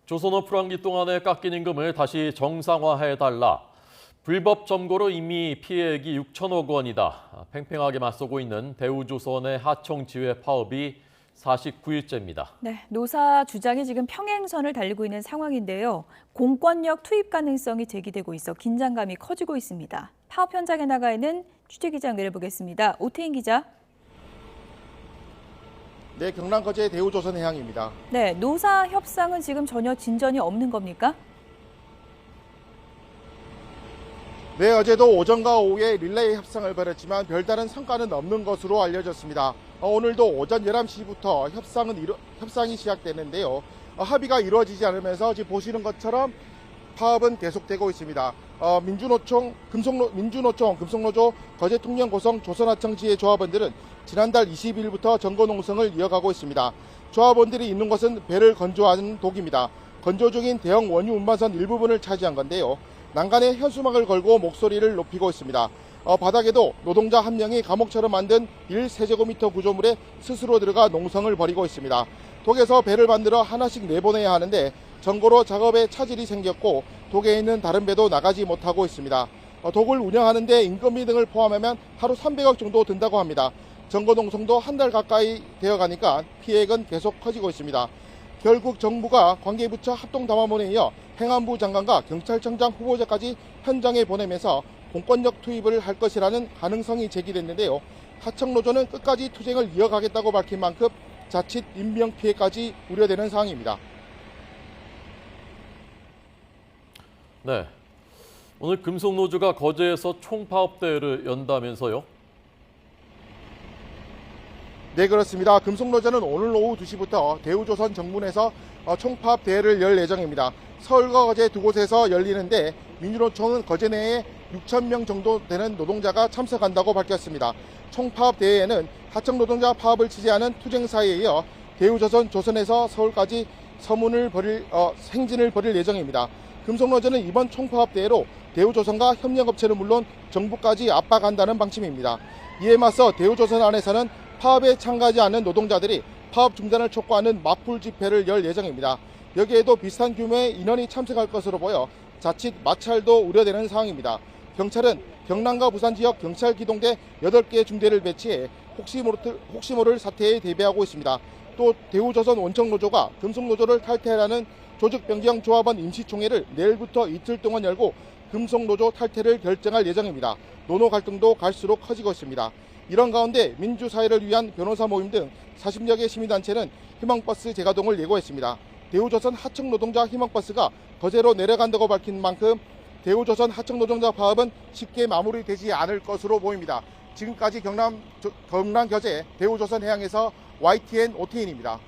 조선오프랑기 동안의 깎인 임금을 다시 정상화해달라. 불법 점거로 이미 피해액이 6천억 원이다. 팽팽하게 맞서고 있는 대우조선의 하청지회 파업이 49일째입니다. 네, 노사 주장이 지금 평행선을 달리고 있는 상황인데요. 공권력 투입 가능성이 제기되고 있어 긴장감이 커지고 있습니다. 파업 현장에 나가 있는 취재기자 연결해보겠습니다. 오태인 기자. 네, 경남 거제 대우조선해양입니다. 네, 노사 협상은 지금 전혀 진전이 없는 겁니까? 네, 어제도 오전과 오후에 릴레이 협상을 벌였지만 별다른 성과는 없는 것으로 알려졌습니다. 오늘도 오전 11시부터 협상이 시작되는데요. 합의가 이루어지지 않으면서 지금 보시는 것처럼 파업은 계속되고 있습니다. 민주노총, 금속노조, 거제통영고성, 조선하청지회 조합원들은 지난달 20일부터 점거농성을 이어가고 있습니다. 조합원들이 있는 곳은 배를 건조하는 독입니다. 건조 중인 대형 원유 운반선 일부분을 차지한 건데요. 난간에 현수막을 걸고 목소리를 높이고 있습니다. 바닥에도 노동자 한 명이 감옥처럼 만든 1세제곱미터 구조물에 스스로 들어가 농성을 벌이고 있습니다. 독에서 배를 만들어 하나씩 내보내야 하는데 점거로 작업에 차질이 생겼고 독에 있는 다른 배도 나가지 못하고 있습니다. 독을 운영하는데 인건비 등을 포함하면 하루 300억 정도 든다고 합니다. 점거 농성도 한 달 가까이 되어가니까 피해액은 계속 커지고 있습니다. 결국 정부가 관계부처 합동담화문에 이어 행안부 장관과 경찰청장 후보자까지 현장에 보내면서 공권력 투입을 할 것이라는 가능성이 제기됐는데요. 하청노조는 끝까지 투쟁을 이어가겠다고 밝힌 만큼 자칫 인명 피해까지 우려되는 상황입니다. 네, 오늘 금속노조가 거제에서 총파업대회를 연다면서요? 네, 그렇습니다. 금속노조는 오늘 오후 2시부터 대우조선 정문에서 총파업 대회를 열 예정입니다. 서울과 거제 두 곳에서 열리는데 민주노총은 거제 내에 6,000명 정도 되는 노동자가 참석한다고 밝혔습니다. 총파업 대회에는 하청노동자 파업을 지지하는 투쟁사에 이어 대우조선, 조선에서 서울까지 행진을 벌일 예정입니다. 금속노조는 이번 총파업 대회로 대우조선과 협력업체는 물론 정부까지 압박한다는 방침입니다. 이에 맞서 대우조선 안에서는 파업에 참가하지 않는 노동자들이 파업 중단을 촉구하는 맞불 집회를 열 예정입니다. 여기에도 비슷한 규모의 인원이 참석할 것으로 보여 자칫 마찰도 우려되는 상황입니다. 경찰은 경남과 부산 지역 경찰 기동대 8개 중대를 배치해 혹시 모를 사태에 대비하고 있습니다. 또 대우조선 원청노조가 금속노조를 탈퇴하라는 조직변경 조합원 임시총회를 내일부터 이틀 동안 열고 금속노조 탈퇴를 결정할 예정입니다. 노노 갈등도 갈수록 커지고 있습니다. 이런 가운데 민주사회를 위한 변호사 모임 등 40여 개 시민단체는 희망버스 재가동을 예고했습니다. 대우조선 하청노동자 희망버스가 거제로 내려간다고 밝힌 만큼 대우조선 하청노동자 파업은 쉽게 마무리되지 않을 것으로 보입니다. 지금까지 경남 겨제 대우조선 해양에서 YTN 오태인입니다.